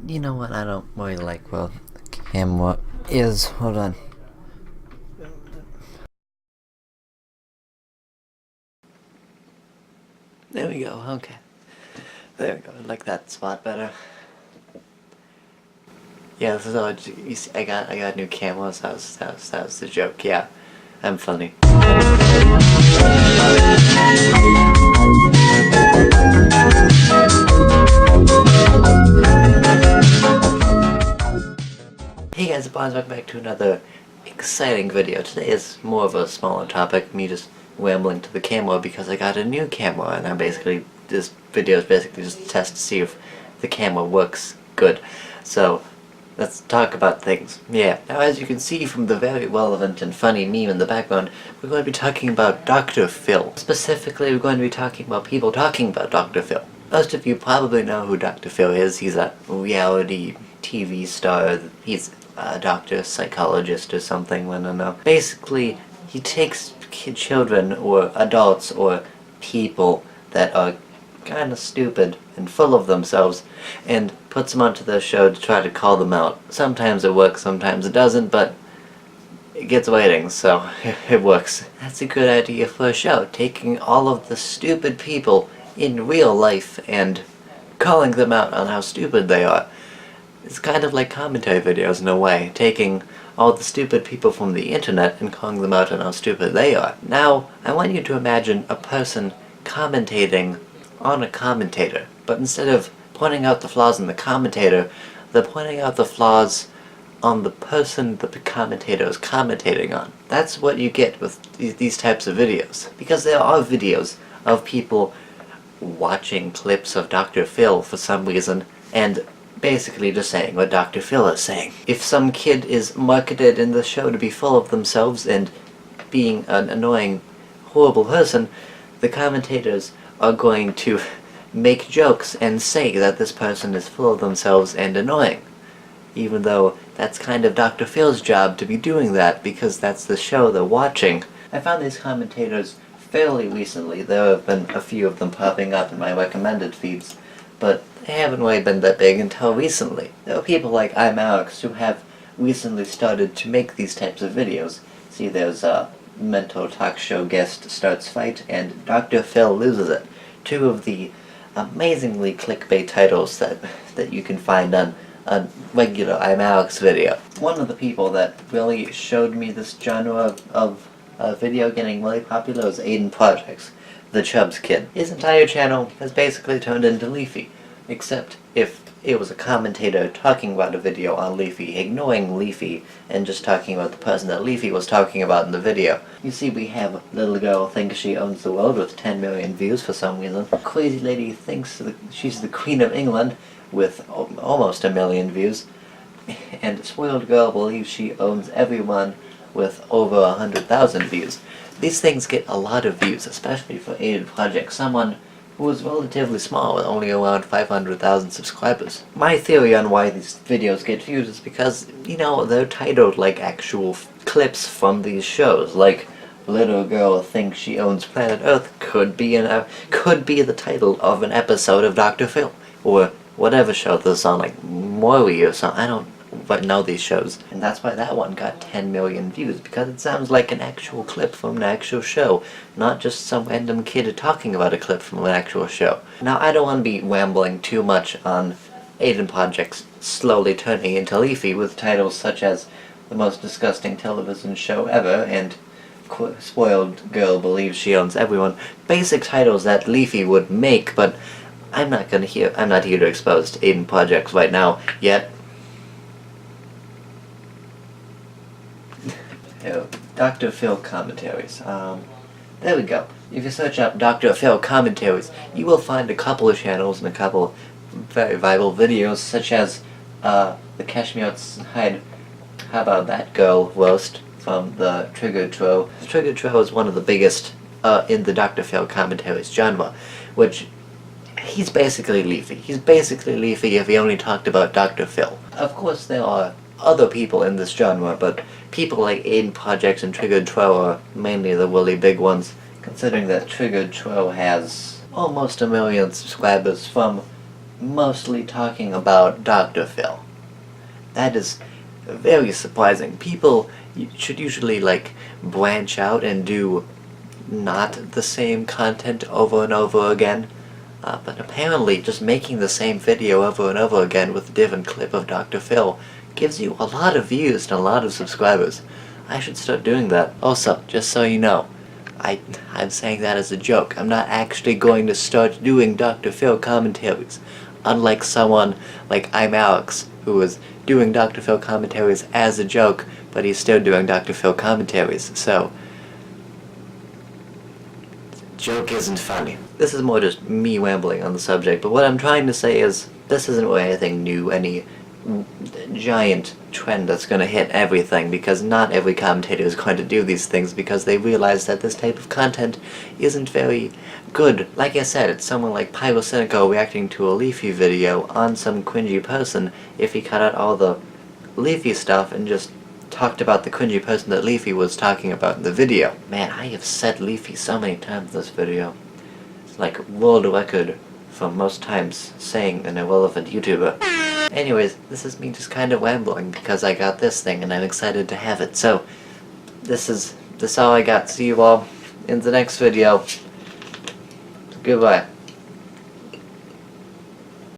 You know what I don't really like well the camera is, hold on. There we go, okay. There we go, I like that spot better. Yeah, so you see, I got a new camera, so that was the joke, yeah. I'm funny. Hey guys, it's Bonds, welcome back to another exciting video. Today is more of a smaller topic, me just rambling to the camera because I got a new camera, and this video is basically just a test to see if the camera works good. So, let's talk about things. Yeah, now as you can see from the very relevant and funny meme in the background, we're going to be talking about Dr. Phil. Specifically, we're going to be talking about people talking about Dr. Phil. Most of you probably know who Dr. Phil is. He's a reality TV star. He's a doctor, psychologist or something, I don't know. Basically, he takes children or adults or people that are kind of stupid and full of themselves and puts them onto the show to try to call them out. Sometimes it works, sometimes it doesn't, but it gets ratings, so it works. That's a good idea for a show, taking all of the stupid people in real life and calling them out on how stupid they are. It's kind of like commentary videos in a way, taking all the stupid people from the internet and calling them out on how stupid they are. Now, I want you to imagine a person commentating on a commentator, but instead of pointing out the flaws in the commentator, they're pointing out the flaws on the person that the commentator is commentating on. That's what you get with these types of videos. Because there are videos of people watching clips of Dr. Phil for some reason, and basically just saying what Dr. Phil is saying. If some kid is marketed in the show to be full of themselves and being an annoying, horrible person, the commentators are going to make jokes and say that this person is full of themselves and annoying. Even though that's kind of Dr. Phil's job to be doing that, because that's the show they're watching. I found these commentators fairly recently. There have been a few of them popping up in my recommended feeds, but they haven't really been that big until recently. There are people like I'm Alex who have recently started to make these types of videos. See, there's a mental talk show guest starts fight and Dr. Phil loses it. Two of the amazingly clickbait titles that you can find on a regular I'm Alex video. One of the people that really showed me this genre of video getting really popular was Aiden Projects, the Chubbs kid. His entire channel has basically turned into Leafy, except if it was a commentator talking about a video on Leafy, ignoring Leafy, and just talking about the person that Leafy was talking about in the video. You see, we have little girl thinks she owns the world with 10 million views for some reason. Crazy lady thinks she's the Queen of England with almost 1 million views. And spoiled girl believes she owns everyone with over 100,000 views. These things get a lot of views, especially for Aiden Project, someone who was relatively small with only around 500,000 subscribers. My theory on why these videos get views is because, you know, they're titled like actual clips from these shows, like Little Girl Thinks She Owns Planet Earth could be the title of an episode of Dr. Phil, or whatever show this is on, like Maury or something. I don't know these shows, and that's why that one got 10 million views, because it sounds like an actual clip from an actual show, not just some random kid talking about a clip from an actual show. Now, I don't want to be rambling too much on Aiden Projects slowly turning into Leafy with titles such as The Most Disgusting Television Show Ever and Spoiled Girl Believes She Owns Everyone. Basic titles that Leafy would make, but I'm not here to expose Aiden Projects right now yet. Dr. Phil Commentaries. There we go. If you search up Dr. Phil Commentaries, you will find a couple of channels and a couple very viral videos, such as the Cash Me Outside How About That Girl roast from the Triggered Tro. The Triggered Tro is one of the biggest in the Dr. Phil Commentaries genre, which he's basically Leafy. He's basically Leafy if he only talked about Dr. Phil. Of course, there are other people in this genre, but people like Aiden Projects and Triggered Tro are mainly the really big ones, considering that Triggered Tro has almost 1 million subscribers from mostly talking about Dr. Phil. That is very surprising. People should usually, like, branch out and do not the same content over and over again. But apparently just making the same video over and over again with a different clip of Dr. Phil gives you a lot of views and a lot of subscribers. I should start doing that. Also, just so you know, I'm saying that as a joke. I'm not actually going to start doing Dr. Phil commentaries. Unlike someone like I'm Alex, who is doing Dr. Phil commentaries as a joke, but he's still doing Dr. Phil commentaries, so joke isn't funny. This is more just me rambling on the subject, but what I'm trying to say is, this isn't really anything new, any giant trend that's going to hit everything, because not every commentator is going to do these things because they realize that this type of content isn't very good. Like I said, it's someone like Pyrocynico reacting to a Leafy video on some cringy person if he cut out all the Leafy stuff and just talked about the cringy person that Leafy was talking about in the video. Man, I have said Leafy so many times in this video. It's like world record for most times saying an irrelevant YouTuber. Anyways, this is me just kind of rambling because I got this thing and I'm excited to have it. So, this is all I got. See you all in the next video. Goodbye.